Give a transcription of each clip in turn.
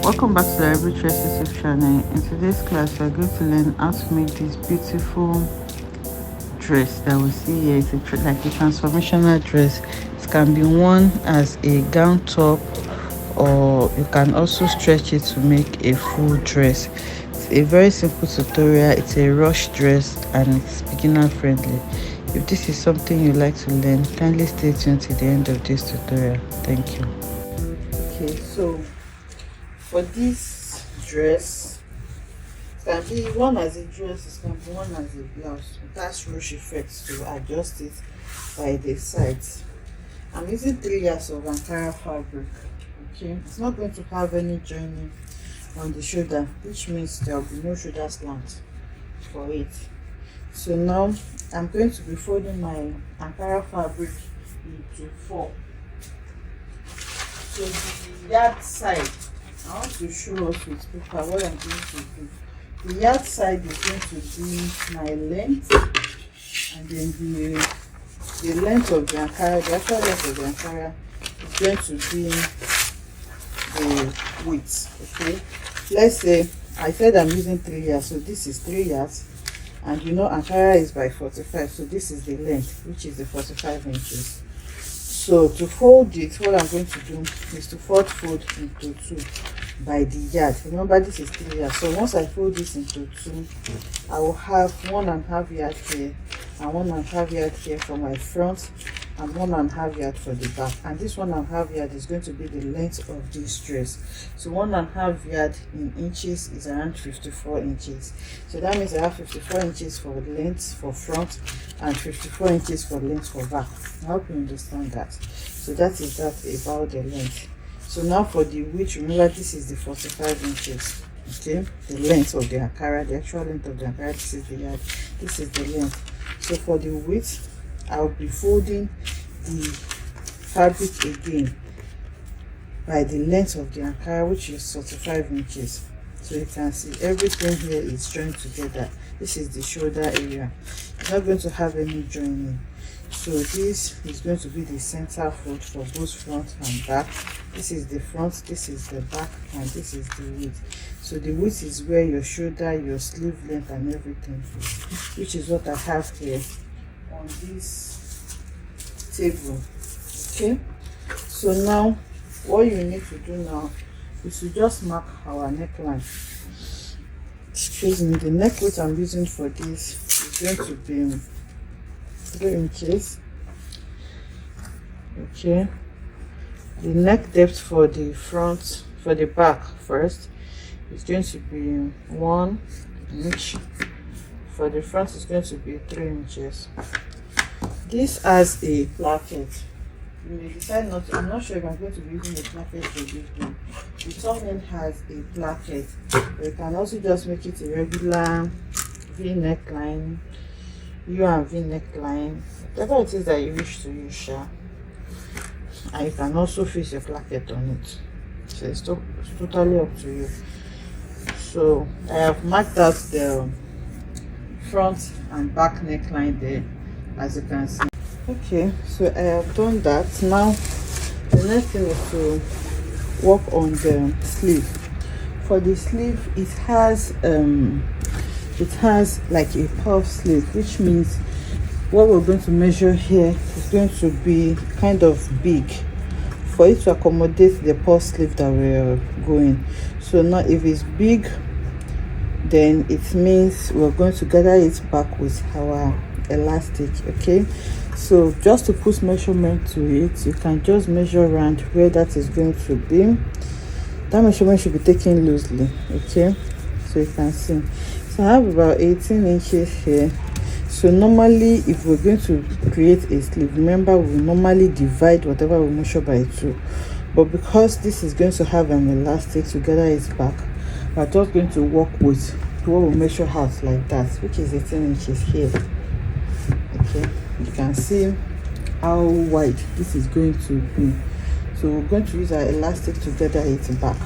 Welcome back to the LarryB YouTube channel. In today's class, we are going to learn how to make this beautiful dress that we see here. It's like a transformational dress. It can be worn as a gown top, or you can also stretch it to make a full dress. It's a very simple tutorial. It's a rush dress and it's beginner friendly. If this is something you like to learn, kindly stay tuned to the end of this tutorial. Thank you. Okay, so for this dress, it can be worn as a dress, it can be worn as a blouse. It has ruch effects to adjust it by the sides. I'm using 3 yards of Ankara fabric. Okay, it's not going to have any joining on the shoulder, which means there will be no shoulder slant for it. So now I'm going to be folding my Ankara fabric into 4. So the yard side, I want to show us with paper what I'm going to do. The yard side is going to be my length, and then the length of the Ankara, the actual length of the Ankara is going to be the width. Okay, let's say I said I'm using 3 yards, so this is 3 yards, and you know Ankara is by 45, so this is the length, which is the 45 inches. So to fold it, what I'm going to do is to fold into 2 by the yard. Remember, this is 3 yards, so once I fold this into 2, I will have 1.5 yard here and 1.5 yard here for my front, and 1.5 yard for the back. And this 1.5 yard is going to be the length of this dress. So 1.5 yard in inches is around 54 inches. So that means I have 54 inches for length for front and 54 inches for length for back. I hope you understand that. So that is that about the length. So now for the width, remember this is the 45 inches. Okay, the length of the Ankara, the actual length of the Ankara, this is the yard, this is the length. So for the width, I'll be folding the fabric again by the length of the Ankara, which is 45 inches. So you can see everything here is joined together. This is the shoulder area. It's not going to have any joining. So this is going to be the center fold for both front and back. This is the front, this is the back, and this is the width. So the width is where your shoulder, your sleeve length, and everything is, which is what I have here on this table. Okay, so now what you need to do now is to just mark our neckline. Excuse me, the neck width I'm using for this is going to be 3 inches. Okay, the neck depth for the front, for the back first, is going to be 1 inch. For the front is going to be 3 inches. This has a placket. You may decide not to, I'm not sure if I'm going to be using a placket for this one. The top end has a placket. You can also just make it a regular V neckline, U and V neckline, whatever it is that you wish to use, and you can also fix a placket on it. So it's totally up to you. So I have marked out the front and back neckline there, as you can see. Okay, so I have done that. Now the next thing is to work on the sleeve. For the sleeve, it has like a puff sleeve, which means what we're going to measure here is going to be kind of big for it to accommodate the puff sleeve that we're going. So now if it's big, then it means we're going to gather it back with our elastic. Okay, so just to put measurement to it, you can just measure around where that is going to be. That measurement should be taken loosely. Okay, so you can see, so I have about 18 inches here. So normally if we're going to create a sleeve, remember we normally divide whatever we measure by 2, but because this is going to have an elastic to gather it back, we're just going to work with what we measure out like that, which is 18 inches here. Okay, you can see how wide this is going to be. So we're going to use our elastic to gather it back.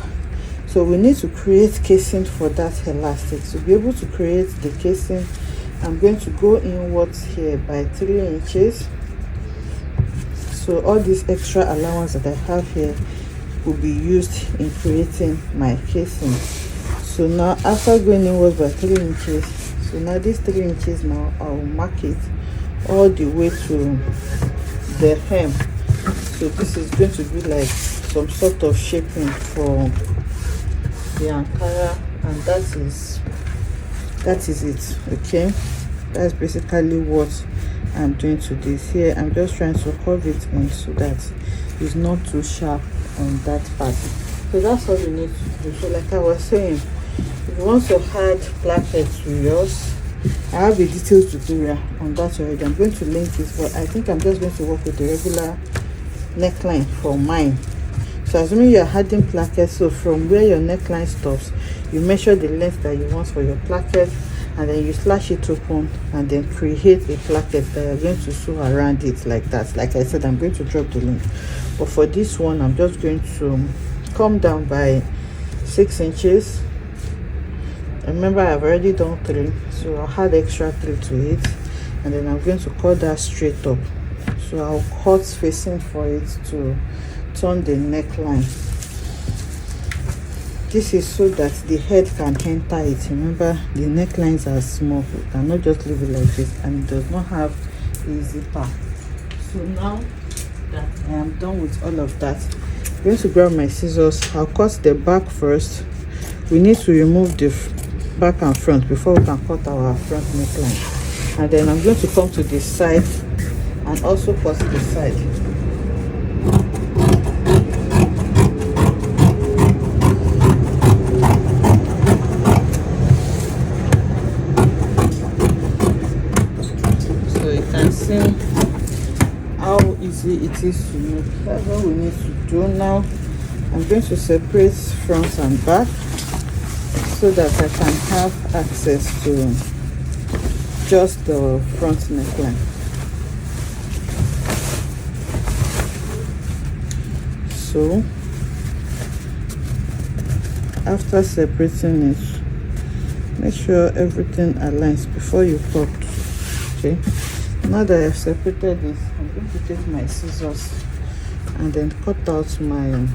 So we need to create casing for that elastic. To be able to create the casing, I'm going to go inwards here by 3 inches. So all this extra allowance that I have here will be used in creating my casing. So now after going inwards by 3 inches, so now this 3 inches, now I'll mark it all the way to the hem. So this is going to be like some sort of shaping for the Ankara, and that is it. Okay, that's basically what I'm doing to this. Here I'm just trying to curve it in so that it's not too sharp on that part. So that's all you need to do. So like I was saying, if you want to add plackets to yours, I have a detailed tutorial on that already. I'm going to link it, but I think I'm just going to work with the regular neckline for mine. So assuming you're adding plackets, so from where your neckline stops, you measure the length that you want for your placket, and then you slash it open and then create a placket that you're going to sew around it like that. Like I said, I'm going to drop the link, but for this one I'm just going to come down by 6 inches. Remember, I've already done 3, so I'll add extra 3 to it, and then I'm going to cut that straight up. So I'll cut facing for it to turn the neckline. This is so that the head can enter it. Remember, the necklines are small, you cannot just leave it like this, and it does not have a zipper. So now that I am done with all of that, I'm going to grab my scissors. I'll cut the back first. We need to remove the back and front before we can cut our front neckline, and then I'm going to come to the side and also cut the side. So you can see how easy it is to make. That's what we need to do now. I'm going to separate front and back so that I can have access to just the front neckline. So after separating it, make sure everything aligns before you cut. Okay, now that I've separated this, I'm going to take my scissors and then cut out my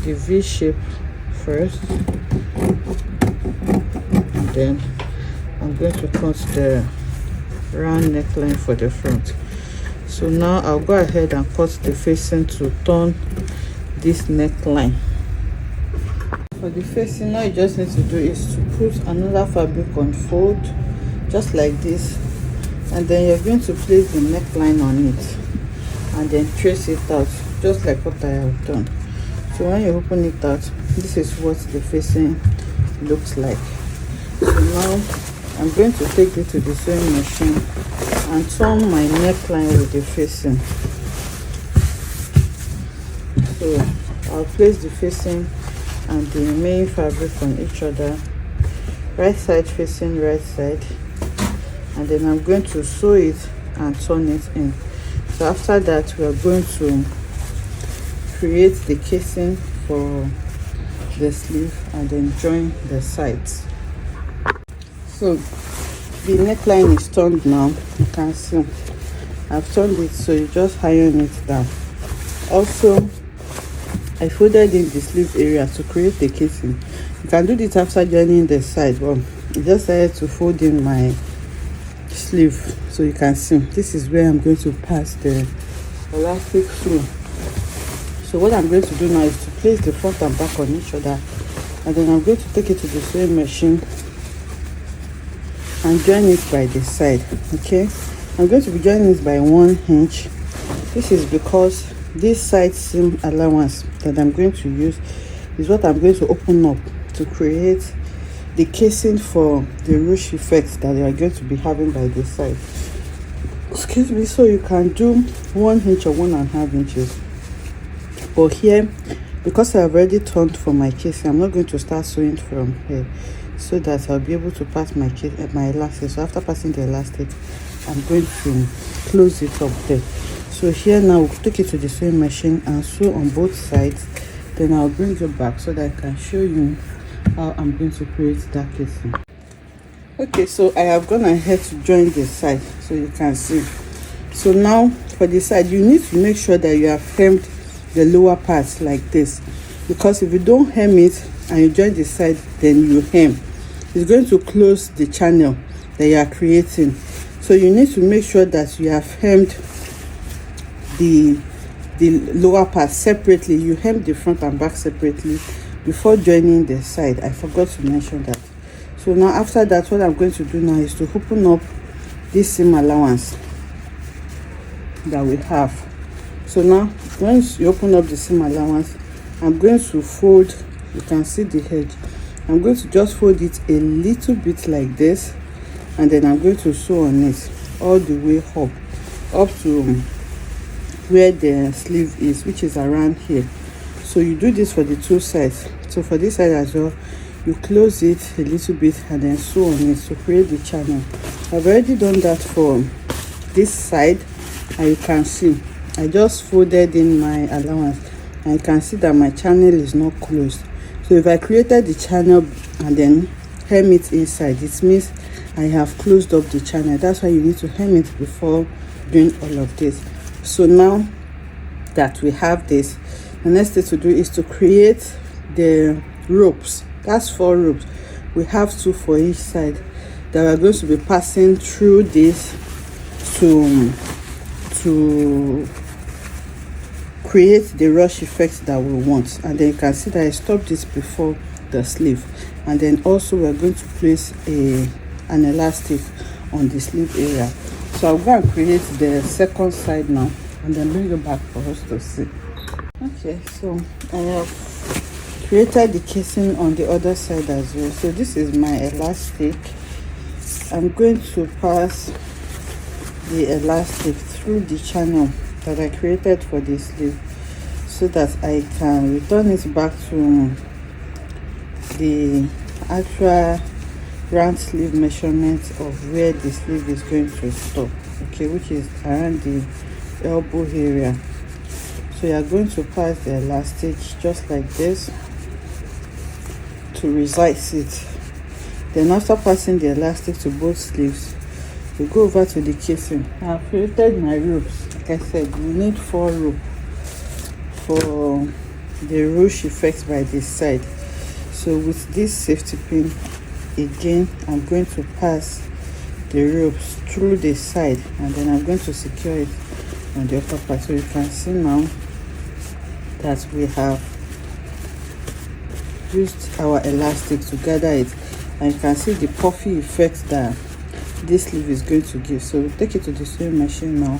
the V shape first, and then I'm going to cut the round neckline for the front. So now I'll go ahead and cut the facing to turn this neckline. For the facing, all you just need to do is to put another fabric on fold just like this, and then you're going to place the neckline on it and then trace it out just like what I have done. So when you open it out, this is what the facing looks like. So now I'm going to take it to the sewing machine and turn my neckline with the facing. So I'll place the facing and the main fabric on each other, right side facing right side, and then I'm going to sew it and turn it in. So after that, we are going to create the casing for the sleeve and then join the sides. So the neckline is turned now. You can see I've turned it, so you just iron it down. Also, I folded in the sleeve area to create the casing. You can do this after joining the side, but I just decided to fold in my sleeve. So you can see this is where I'm going to pass the elastic through. So what I'm going to do now is to place the front and back on each other, and then I'm going to take it to the sewing machine and join it by the side. Okay, I'm going to be joining this by 1 inch. This is because this side seam allowance that I'm going to use is what I'm going to open up to create the casing for the ruche effect that you are going to be having by the side. Excuse me. So you can do 1 inch or 1.5 inches, but here, because I have already turned for my casing, I'm not going to start sewing from here, so that I'll be able to pass my elastic. So after passing the elastic, I'm going to close it up there. So here now, we'll take it to the sewing machine and sew on both sides. Then I'll bring it back so that I can show you how I'm going to create that casing. Okay, so I have gone ahead to join the side, so you can see. So now for the side, you need to make sure that you have hemmed the lower part like this, because if you don't hem it and you join the side, then you hem, it's going to close the channel that you are creating. So you need to make sure that you have hemmed the lower part separately. You hem the front and back separately before joining the side. I forgot to mention that. So now after that, what I'm going to do now is to open up this seam allowance that we have. So now once you open up the seam allowance, I'm going to fold, you can see the edge, I'm going to just fold it a little bit like this, and then I'm going to sew on it all the way up to where the sleeve is, which is around here. So you do this for the two sides. So for this side as well, you close it a little bit and then sew on it to create the channel. I've already done that for this side, and you can see I just folded in my allowance, and you can see that my channel is not closed. So if I created the channel and then hem it inside, it means I have closed up the channel. That's why you need to hem it before doing all of this. So now that we have this, the next thing to do is to create the ropes. That's 4 ropes. We have 2 for each side that we're going to be passing through this to create the rush effect that we want. And then you can see that I stopped this before the sleeve, and then also we're going to place an elastic on the sleeve area. So I'm going to create the second side now and then bring it back for us to see. Okay, so I have created the casing on the other side as well. So this is my elastic. I'm going to pass the elastic through the channel that I created for the sleeve, so that I can return it back to the actual round sleeve measurement of where the sleeve is going to stop, okay, which is around the elbow area. So you are going to pass the elastic just like this to resize it. Then after passing the elastic to both sleeves, we go over to the casing. I've created my ropes. Like I said, we need 4 ropes for the ruche effect by this side. So with this safety pin, again, I'm going to pass the ropes through the side, and then I'm going to secure it on the upper part. So you can see now that we have used our elastic to gather it, and you can see the puffy effect that this sleeve is going to give. So we'll take it to the sewing machine now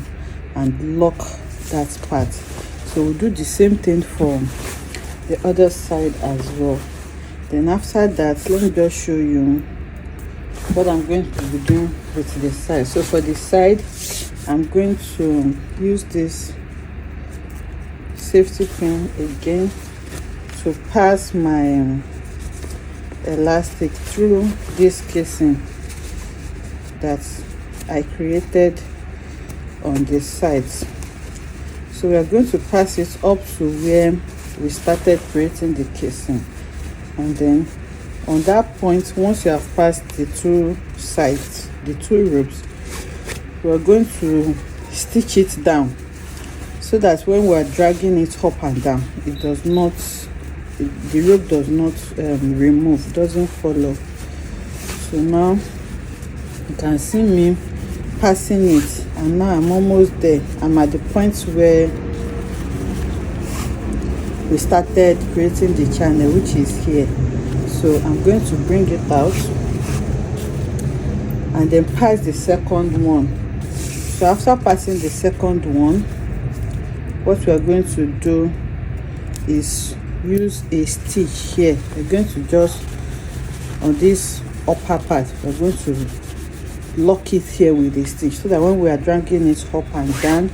and lock that part. So we'll do the same thing for the other side as well. Then after that, let me just show you what I'm going to be doing with the side. So for the side, I'm going to use this safety pin again to pass my elastic through this casing that I created on the sides. So we are going to pass it up to where we started creating the casing, and then on that point, once you have passed the 2 sides, the 2 ropes, we are going to stitch it down, so that when we are dragging it up and down, it does not, the rope does not remove, doesn't fall off. So now you can see me passing it, and now I'm almost there. I'm at the point where we started creating the channel, which is here. So I'm going to bring it out and then pass the second one. So after passing the second one, what we are going to do is use a stitch here. We're going to just, on this upper part, we're going to lock it here with a stitch, so that when we are dragging it up and down,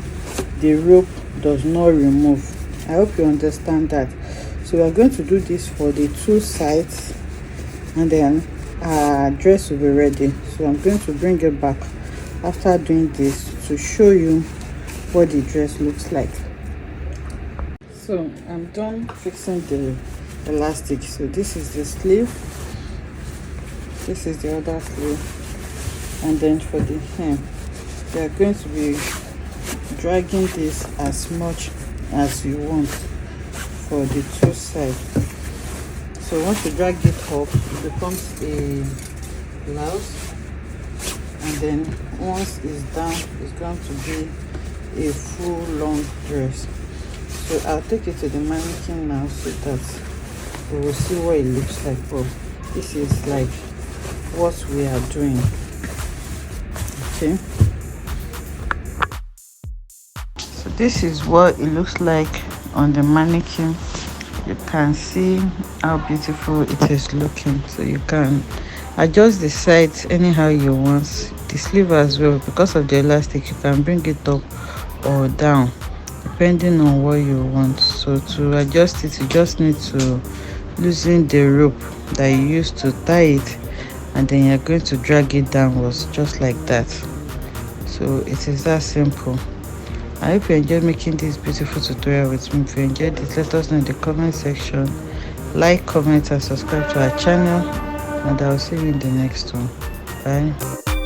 the rope does not remove. I hope you understand that. So we are going to do this for the 2 sides, and then our dress will be ready. So I'm going to bring it back after doing this to show you what the dress looks like. So I'm done fixing the elastic. So this is the sleeve, this is the other sleeve, and then for the hem, we are going to be dragging this as much as you want for the two sides. So once you drag it up, it becomes a blouse, and then once it's down, it's going to be a full long dress. So I'll take it to the mannequin now so that we will see what it looks like. But this is like what we are doing. Okay, so this is what it looks like on the mannequin. You can see how beautiful it is looking. So you can adjust the sides anyhow you want. The sleeve as well, because of the elastic, you can bring it up or down depending on what you want. So to adjust it, you just need to loosen the rope that you used to tie it, and then you're going to drag it downwards just like that. So it is that simple. I hope you enjoyed making this beautiful tutorial with me. If you enjoyed it, let us know in the comment section. Like, comment and subscribe to our channel, and I will see you in the next one. Bye.